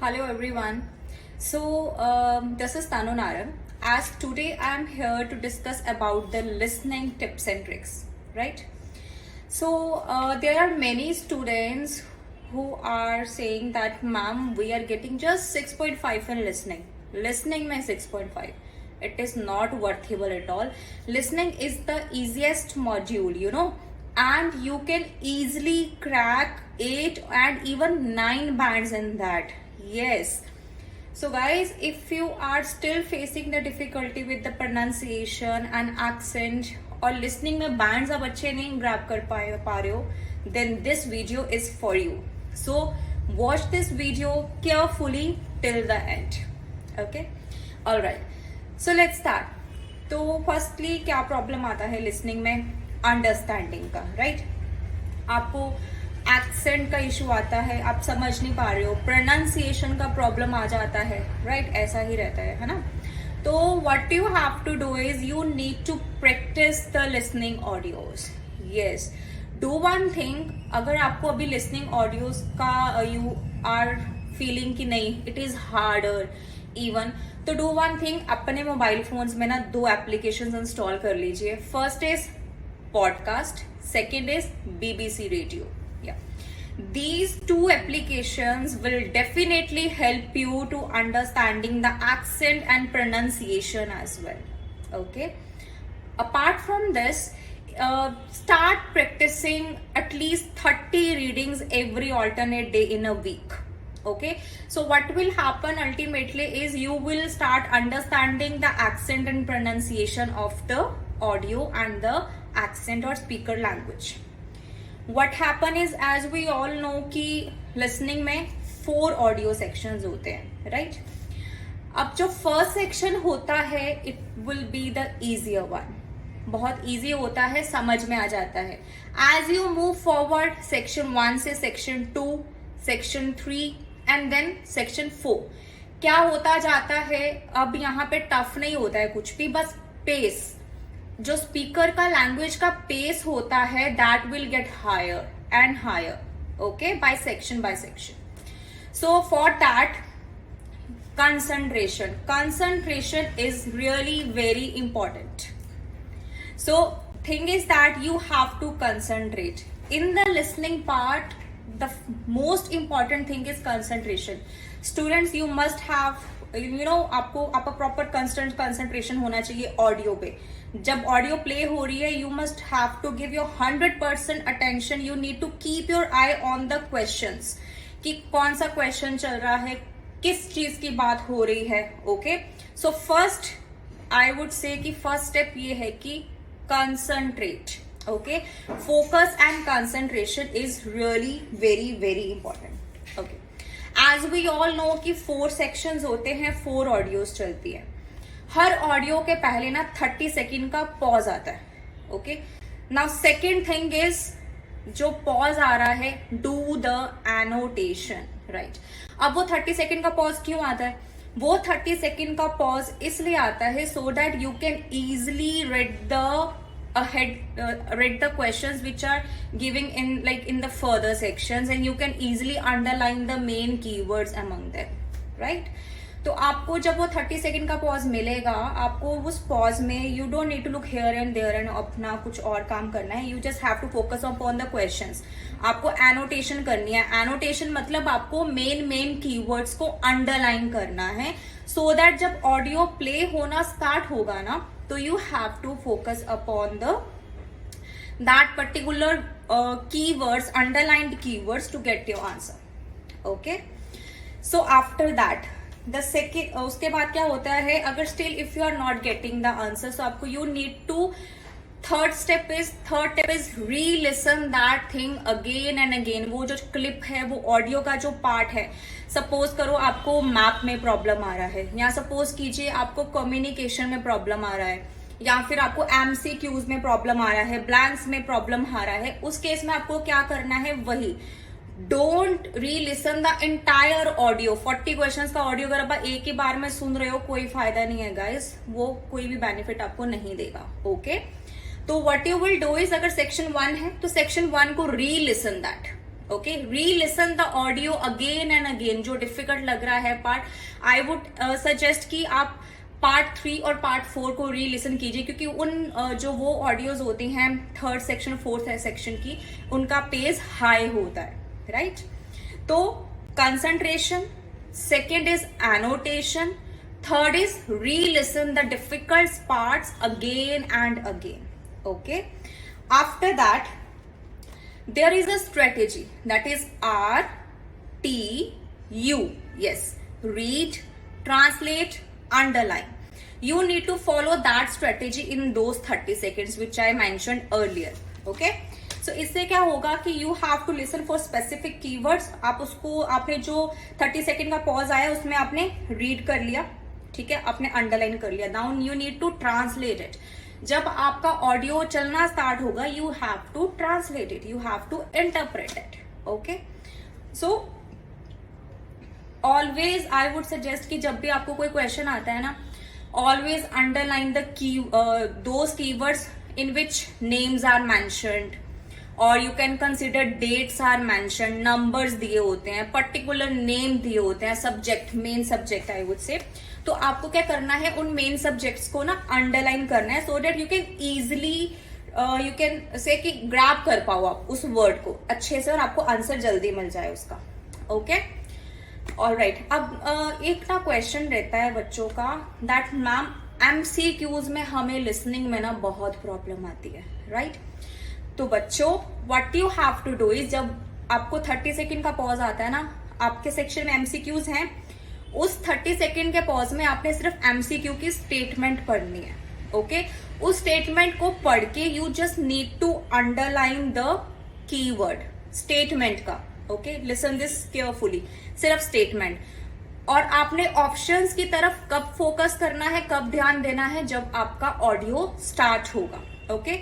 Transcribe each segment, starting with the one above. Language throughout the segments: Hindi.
Hello everyone. This is Tanu Naran. As today I am here to discuss about the listening tips and tricks, right? There are many students who are saying that, ma'am, we are getting just 6.5 in listening. Listening mein 6.5. It is not worthwhile at all. Listening is the easiest module, and you can easily crack 8 and even 9 bands in that. Yes. So guys, if you are still facing the difficulty with the pronunciation and accent और listening में bands आप अच्छे नहीं grab कर पा रहे हो, then this video is for you. So watch this video carefully till the end. Okay? Alright. So let's start. तो firstly क्या problem आता है listening में? Understanding का, right? आपको एक्सेंट का इशू आता है, आप समझ नहीं पा रहे हो, प्रोनाउंसिएशन का प्रॉब्लम आ जाता है, राइट? ऐसा ही रहता है ना? तो what you have to do is you need to practise the listening audios. Yes, do one thing. अगर आपको अभी लिसनिंग ऑडियोज का यू आर फीलिंग कि नहीं, इट इज हार्डर इवन, तो डू वन थिंग. अपने मोबाइल फोन्स में ना 2 एप्लीकेशंस इंस्टॉल कर लीजिए. First is podcast, second is BBC radio. These 2 applications will definitely help you to understanding the accent and pronunciation as well. Okay. Apart from this, start practicing at least 30 readings every alternate day in a week. Okay. So what will happen ultimately is you will start understanding the accent and pronunciation of the audio and the accent or speaker language. What happen is, as we all know कि listening में 4 ऑडियो सेक्शंस होते हैं, राइट? अब जो फर्स्ट सेक्शन होता है it will be the easier one. बहुत इजी होता है, समझ में आ जाता है. As you move forward section 1 से section 2, section 3 and then section 4 क्या होता जाता है. अब यहाँ पे टफ नहीं होता है कुछ भी, बस पेस, जो स्पीकर का लैंग्वेज का पेस होता है that will get higher and higher. Okay, by section. So for that concentration is really very important. So thing is that you have to concentrate in the listening part. The most important thing is concentration. Students, you must have आपका प्रॉपर कंसंट्रेशन होना चाहिए ऑडियो पे. जब ऑडियो प्ले हो रही है you must have to give your 100% attention. You need to keep your eye on the questions कि कौन सा क्वेश्चन चल रहा है, किस चीज की बात हो रही है. Okay, so first I would say कि फर्स्ट स्टेप ये है कि concentrate. Okay, focus and concentration is really very very important. Okay, as we all know कि 4 सेक्शंस होते हैं, 4 ऑडियोज चलती है. हर ऑडियो के पहले ना 30 सेकेंड का पॉज आता है. Okay, now second thing is, जो पॉज आ रहा है, डू द एनोटेशन, राइट? अब वो 30 सेकेंड का पॉज क्यों आता है? वो 30 सेकेंड का पॉज इसलिए आता है so that you can easily read the questions which are giving in the further sections, and you can easily underline the main keywords among them, right? तो आपको जब वो 30 सेकेंड का पॉज मिलेगा, आपको उस पॉज में you don't need to look here and there एंड अपना कुछ और काम करना है. You just have to focus upon the questions. आपको एनोटेशन करनी है. एनोटेशन मतलब आपको मेन कीवर्ड्स को अंडरलाइन करना है सो दैट जब ऑडियो प्ले होना स्टार्ट होगा ना, तो you have to focus upon that particular keywords, underlined keywords to get your answer. Okay, so after that the second उसके बाद क्या होता है, अगर still if you are not getting the answer, so आपको you need to third step is re-listen that thing again and again. वो जो क्लिप है, वो ऑडियो का जो पार्ट है, सपोज करो आपको मैप में प्रॉब्लम आ रहा है, या सपोज कीजिए आपको कम्युनिकेशन में प्रॉब्लम आ रहा है, या फिर आपको MCQs में प्रॉब्लम आ रहा है, ब्लैंक्स में प्रॉब्लम आ रहा है. उस केस में आपको क्या करना है, वही डोंट री listen the entire audio. 40 questions का ऑडियो अगर आप एक ही बार में सुन रहे हो, कोई फायदा नहीं है गाइस, वो कोई भी बेनिफिट आपको नहीं देगा. ओके, तो what you will do is, अगर सेक्शन 1 है तो सेक्शन 1 को री लिसन दैट. ओके, री listen the audio again and again. जो डिफिकल्ट लग रहा है पार्ट, आई वुड सजेस्ट कि आप पार्ट 3 और पार्ट 4 को री लिसन कीजिए, क्योंकि उन जो वो ऑडियोज होती हैं थर्ड सेक्शन फोर्थ सेक्शन की, उनका पेस हाई होता है, राइट? तो concentration, second is annotation, third is re-listen the difficult parts again and again. Okay, after that there is a strategy, that is RTU. Yes, read, translate, underline. You need to follow that strategy in those 30 seconds which I mentioned earlier. Okay, so इससे क्या होगा कि you have to listen for specific keywords. आप उसको, आपने जो 30 सेकेंड का पॉज आया उसमें आपने रीड कर लिया, ठीक है, आपने अंडरलाइन कर लिया. Now you need to translate it. जब आपका ऑडियो चलना स्टार्ट होगा, you have to translate it, you have to interpret it. Okay, so always I would suggest कि जब भी आपको कोई क्वेश्चन आता है ना, always underline the key those keywords in which names are mentioned, और you can consider dates are mention, numbers दिए होते हैं, पर्टिकुलर नेम दिए होते हैं, subject, main subject I would से. तो आपको क्या करना है, उन मेन सब्जेक्ट्स को ना अंडरलाइन करना है, so that you can easily you can say कि ग्रैब कर पाओ आप उस वर्ड को अच्छे से और आपको आंसर जल्दी मिल जाए उसका. Okay, alright. अब एक ना क्वेश्चन रहता है बच्चों का, दैट मैम MCQs में हमें लिसनिंग में ना बहुत प्रॉब्लम आती है, राइट? तो बच्चों, what you have to do is, जब आपको 30 सेकेंड का पॉज आता है ना, आपके सेक्शन में MCQs हैं, उस 30 सेकेंड के पॉज में आपने सिर्फ MCQ की स्टेटमेंट पढ़नी है. ओके, उस स्टेटमेंट को पढ़ के you just need to underline the keyword statement का. ओके, लिसन दिस केयरफुली, सिर्फ स्टेटमेंट. और आपने ऑप्शंस की तरफ कब फोकस करना है, कब ध्यान देना है, जब आपका ऑडियो स्टार्ट होगा. Okay,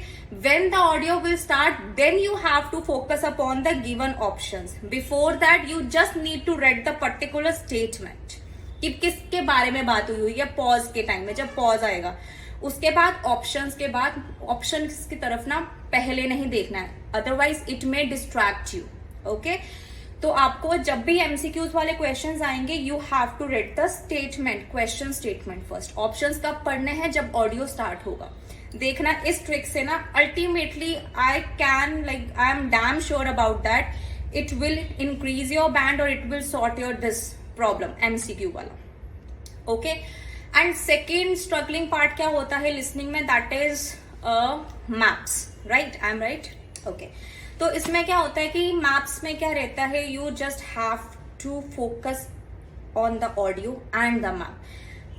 when the audio will start, then you have to focus upon the given options. Before that, you just need to read the particular statement. कि किसके बारे में बात हुई है पॉज के टाइम में, जब पॉज आएगा उसके बाद ऑप्शंस के बाद ऑप्शंस की तरफ ना पहले नहीं देखना है, otherwise it may distract you. Okay, तो आपको जब भी MCQs वाले क्वेश्चंस आएंगे, you have to read the statement, question statement first. Options कब पढ़ने हैं, जब ऑडियो स्टार्ट होगा. देखना, इस ट्रिक से ना ultimately I am damn sure about that it will increase your band और it will sort your this problem MCQ वाला. Okay, and second struggling part क्या होता है लिसनिंग में, that is maps, right? I am right? Okay, तो इसमें क्या होता है कि मैप्स में क्या रहता है, you just have to focus on the audio and the map.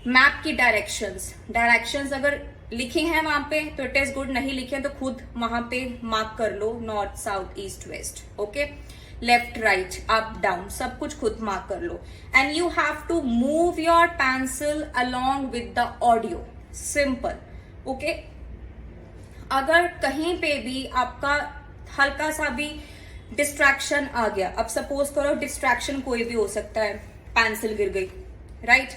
Map की डायरेक्शंस अगर लिखी हैं वहां पे तो इट इज गुड, नहीं लिखे तो खुद वहां पे मार्क कर लो, north south east west. Okay, left right up down सब कुछ खुद मार्क कर लो. And you have to move your pencil along with the audio, simple. Okay, अगर कहीं पे भी आपका हल्का सा भी डिस्ट्रैक्शन आ गया, अब सपोज करो डिस्ट्रैक्शन कोई भी हो सकता है, पेंसिल गिर गई, राइट?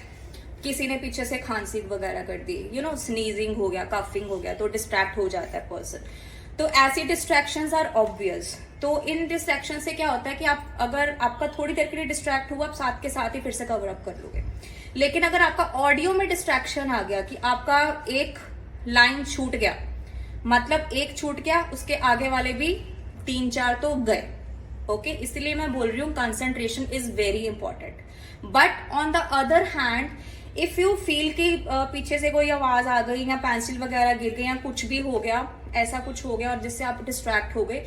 किसी ने पीछे से खांसी वगैरह कर दी, यू नो, स्नीजिंग हो गया, कफिंग हो गया, तो डिस्ट्रैक्ट हो जाता है पर्सन. तो ऐसी डिस्ट्रैक्शंस आर ऑब्वियस. तो इन डिस्ट्रैक्शन से क्या होता है कि आप, अगर आपका थोड़ी देर के लिए डिस्ट्रैक्ट हुआ, आप साथ के साथ ही फिर से कवर अप कर लोगे. लेकिन अगर आपका ऑडियो में डिस्ट्रैक्शन आ गया कि आपका एक लाइन छूट गया, मतलब एक छूट गया, उसके आगे वाले भी 3-4 तो गए. ओके, इसलिए मैं बोल रही हूँ concentration is very important. But on the other hand, if you feel कि पीछे से कोई आवाज आ गई या पेंसिल वगैरह गिर गई या कुछ भी हो गया, ऐसा कुछ हो गया और जिससे आप डिस्ट्रैक्ट हो गए,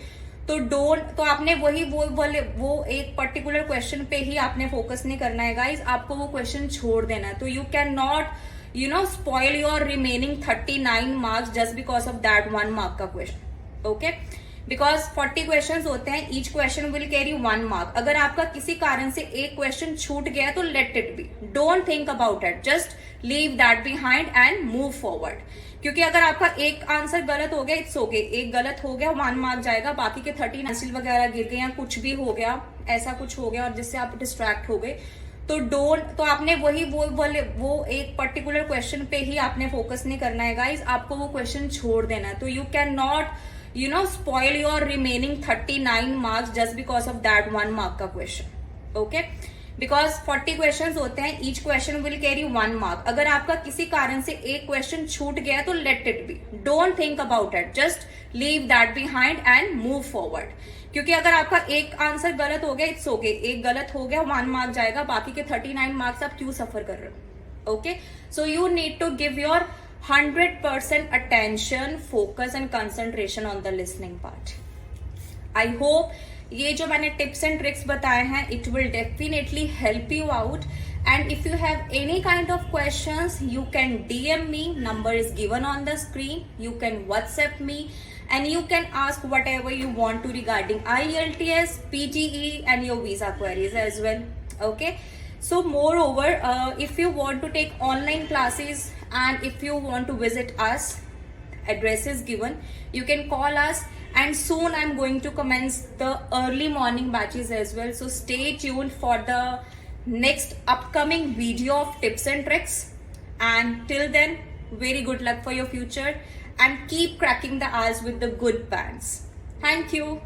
तो आपने वो एक पर्टिकुलर क्वेश्चन पे ही आपने फोकस नहीं करना है गाइज, आपको वो क्वेश्चन छोड़ देना है. तो you can not spoil your remaining 39 marks just because of that 1 mark का क्वेश्चन. ओके, बिकॉज 40 क्वेश्चन होते हैं, each question will carry 1 mark. अगर आपका किसी कारण से एक क्वेश्चन छूट गया तो let it be, don't think about it, just leave that behind and move forward. क्योंकि अगर आपका एक आंसर गलत हो गया, इट्स ओके, एक गलत हो गया 1 मार्क जाएगा, बाकी के 30 पेंसिल वगैरह गिर गए या कुछ भी हो गया, ऐसा कुछ हो गया और जिससे आप डिस्ट्रैक्ट हो गए, तो आपने वो एक पर्टिकुलर क्वेश्चन पे ही आपने फोकस नहीं करना है गाइज, आपको वो क्वेश्चन छोड़ देना है. तो you can not spoil your remaining 39 marks just because of that 1 mark का question. Okay? बिकॉज 40 क्वेश्चन होते हैं, each question will carry 1 mark. अगर आपका किसी कारण से एक क्वेश्चन छूट गया तो let it be, don't think about it, just leave that behind and move forward. क्योंकि अगर आपका एक आंसर गलत हो गया, इट्स ओके, एक गलत हो गया 1 मार्क जाएगा, बाकी के 39 मार्क्स आप क्यों सफर कर रहे हो. Okay, so you need to give your 100% attention, focus and concentration on the listening part. I hope ये जो मैंने टिप्स एंड ट्रिक्स बताए हैं, it will definitely help you out. And if you have any kind of questions, you can DM me. Number is given on the screen. You can WhatsApp me and you can ask whatever you want to regarding IELTS, PTE and your visa queries as well. Okay. So moreover, if you want to take online classes and if you want to visit us, address is given. You can call us. And soon I'm going to commence the early morning batches as well. So stay tuned for the next upcoming video of tips and tricks. And till then, very good luck for your future and keep cracking the R's with the good bands. Thank you.